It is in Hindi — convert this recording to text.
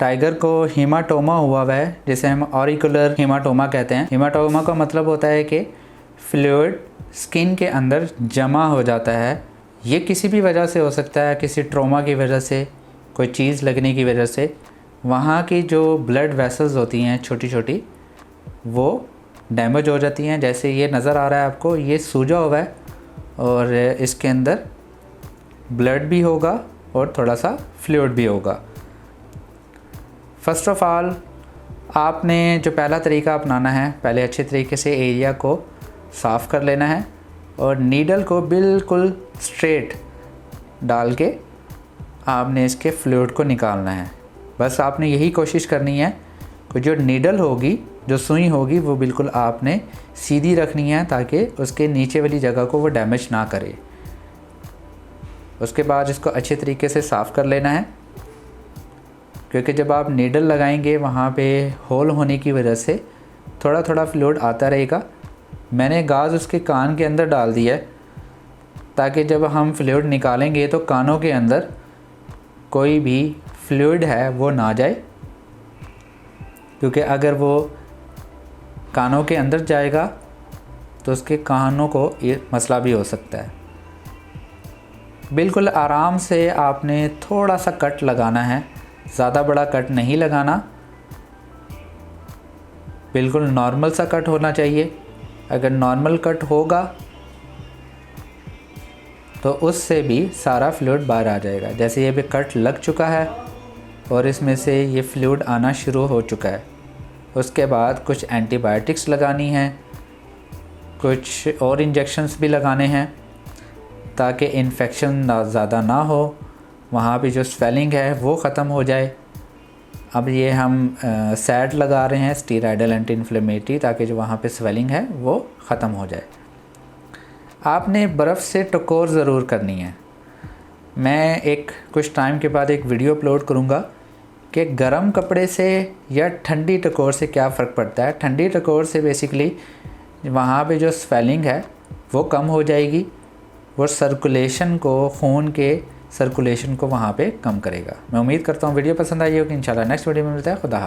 टाइगर को हीमाटोमा हुआ है, जिसे हम ऑरिकुलर हीमाटोमा कहते हैं। हीमाटोमा का मतलब होता है कि फ्लूइड स्किन के अंदर जमा हो जाता है। ये किसी भी वजह से हो सकता है, किसी ट्रॉमा की वजह से, कोई चीज़ लगने की वजह से। वहाँ की जो ब्लड वेसल्स होती हैं छोटी छोटी, वो डैमेज हो जाती हैं। जैसे ये नज़र आ रहा है आपको, ये सूजा हुआ है और इसके अंदर ब्लड भी होगा और थोड़ा सा फ्लूइड भी होगा। फ़र्स्ट ऑफ़ ऑल आपने जो पहला तरीका अपनाना है, पहले अच्छे तरीके से एरिया को साफ़ कर लेना है और नीडल को बिल्कुल स्ट्रेट डाल के आपने इसके फ्लूइड को निकालना है। बस आपने यही कोशिश करनी है कि जो नीडल होगी, जो सुई होगी, वो बिल्कुल आपने सीधी रखनी है ताकि उसके नीचे वाली जगह को वो डैमेज ना करे। उसके बाद इसको अच्छे तरीके से साफ़ कर लेना है, क्योंकि जब आप नीडल लगाएंगे वहाँ पे होल होने की वजह से थोड़ा थोड़ा फ्लूइड आता रहेगा। मैंने गाज उसके कान के अंदर डाल दिया है ताकि जब हम फ्लूइड निकालेंगे तो कानों के अंदर कोई भी फ्लूइड है वो ना जाए, क्योंकि अगर वो कानों के अंदर जाएगा तो उसके कानों को ये मसला भी हो सकता है। बिल्कुल आराम से आपने थोड़ा सा कट लगाना है, ज़्यादा बड़ा कट नहीं लगाना, बिल्कुल नॉर्मल सा कट होना चाहिए। अगर नॉर्मल कट होगा तो उससे भी सारा फ्लूइड बाहर आ जाएगा। जैसे ये भी कट लग चुका है और इसमें से ये फ्लूइड आना शुरू हो चुका है। उसके बाद कुछ एंटीबायोटिक्स लगानी हैं, कुछ और इंजेक्शन्स भी लगाने हैं ताकि इन्फेक्शन ज़्यादा ना हो, वहाँ पे जो स्वेलिंग है वो ख़त्म हो जाए। अब ये हम सैड लगा रहे हैं, स्टीरॉयडल एंटी इन्फ्लेमेटरी, ताकि जो वहाँ पे स्वेलिंग है वो ख़त्म हो जाए। आपने बर्फ़ से टकोर ज़रूर करनी है। मैं कुछ टाइम के बाद एक वीडियो अपलोड करूँगा कि गर्म कपड़े से या ठंडी टकोर से क्या फ़र्क पड़ता है। ठंडी टकोर से बेसिकली वहाँ पे जो स्वेलिंग है वो कम हो जाएगी, वो सर्कुलेशन को, खून के सर्कुलेशन को वहाँ पे कम करेगा। मैं उम्मीद करता हूँ वीडियो पसंद आई होगी। इंशाल्लाह नेक्स्ट वीडियो में मिलता है। खुदा हाफ़िज़।